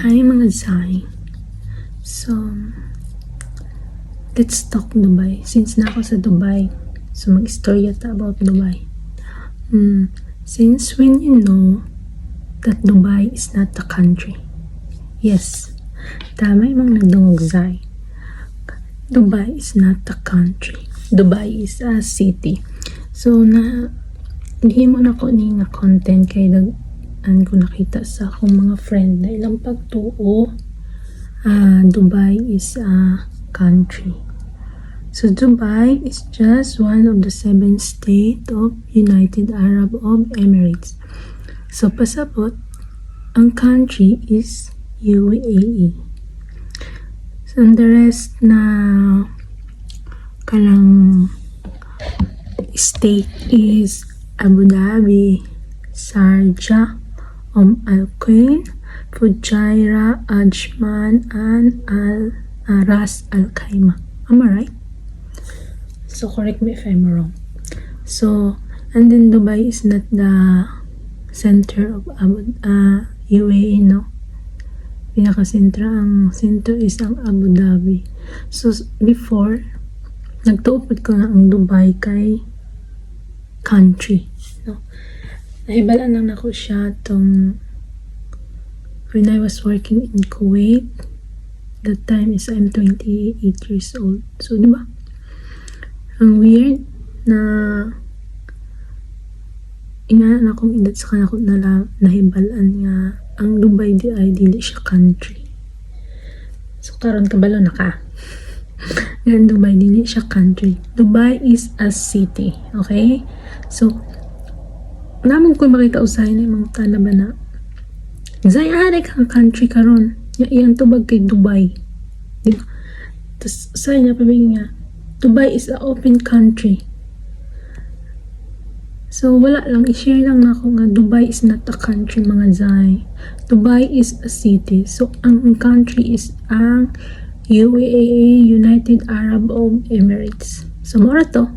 Hi mga Zai. So, let's talk Dubai. Since na ako sa Dubai, so mag-istorya ta about Dubai. Since when you know that Dubai is not a country? Yes, tama yung nagdungog Zai. Dubai is not a country. Dubai is a city. So, hindi mo na ko ni nga content kay ko nakita sa akong mga friend na ilang pagtuo Dubai is a country. So Dubai is just one of the 7 states of United Arab Emirates. So pasabot, ang country is UAE. So the rest na kalang state is Abu Dhabi, Sharjah, Al Quain, Fujairah, Ajman, and Ras Al Khaimah. Am I right? So correct me if I'm wrong. So, and then Dubai is not the center of UAE, no? Pinaka-center, ang center is ang Abu Dhabi. So before, nagtuupad ko na ang Dubai kay country, no? Nahibalaan lang ako siya when I was working in Kuwait. That time is I'm 28 years old. So, di ba? Ang weird na inganan akong edad sa kanako nahibalaan nga ang Dubai di ay dili siya country. So, karon kabalo na ka. Nga Dubai dili siya country. Dubai is a city. Okay? So, namang ko makita usahay na yung mga talaba na Zay arik ang country karon iyang tubag kay Dubai, diba? Tapos usahay niya pabigin nga Dubai is a open country. So wala lang, i-share lang na ako nga Dubai is not a country mga Zay. Dubai is a city. So ang country is ang UAE, United Arab Emirates. So mora to.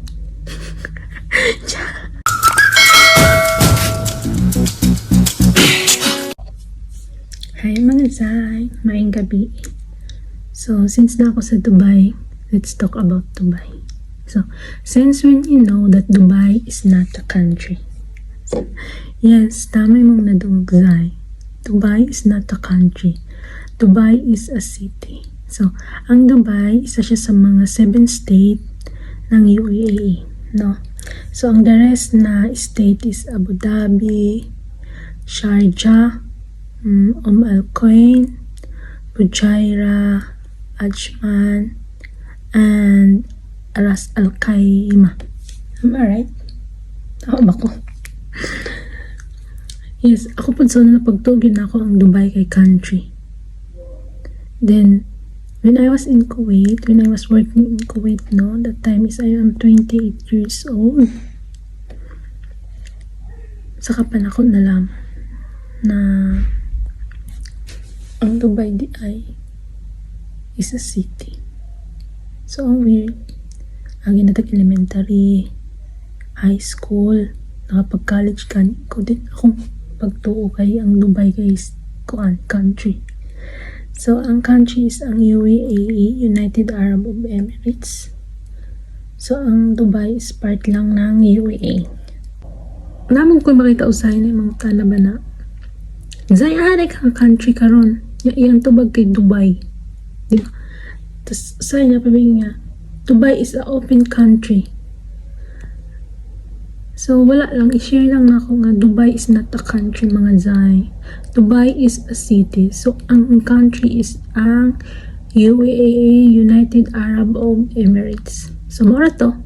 Hi mga Zay, maayong gabi. So, since na ako sa Dubai, let's talk about Dubai. So, since when you know that Dubai is not a country? Yes, tama yung mga nadungog Zay. Dubai is not a country. Dubai is a city. So, ang Dubai, isa siya sa mga 7 state ng UAE, no? So, ang the rest na state is Abu Dhabi, Sharjah, Al Quain, Fujairah, Ajman, and Ras Al Khaimah. Am I right? Tama ba ko? Yes, ako po sa na pagtugin ako ang Dubai kay country. Then, when I was in Kuwait, when I was working in Kuwait, no, that time is I am 28 years old. Saka panakot na lang na ang Dubai di ay is a city. So, ang weird. Ang ginatag elementary, high school, nakapag-college ko din akong pagtuo kay ang Dubai guys, country. So, ang country is ang UAE, United Arab Emirates. So, ang Dubai is part lang ng UAE. Naman ko makita usahay na yung mga talaba na Zay arik ang country karon iyang tubag kay Dubai, diba? Tapos usahay niya pabigin nga Dubai is a open country. So wala lang, i-share lang na ako nga Dubai is not a country mga Zay. Dubai is a city. So ang country is ang UAE, United Arab Emirates. So mora to.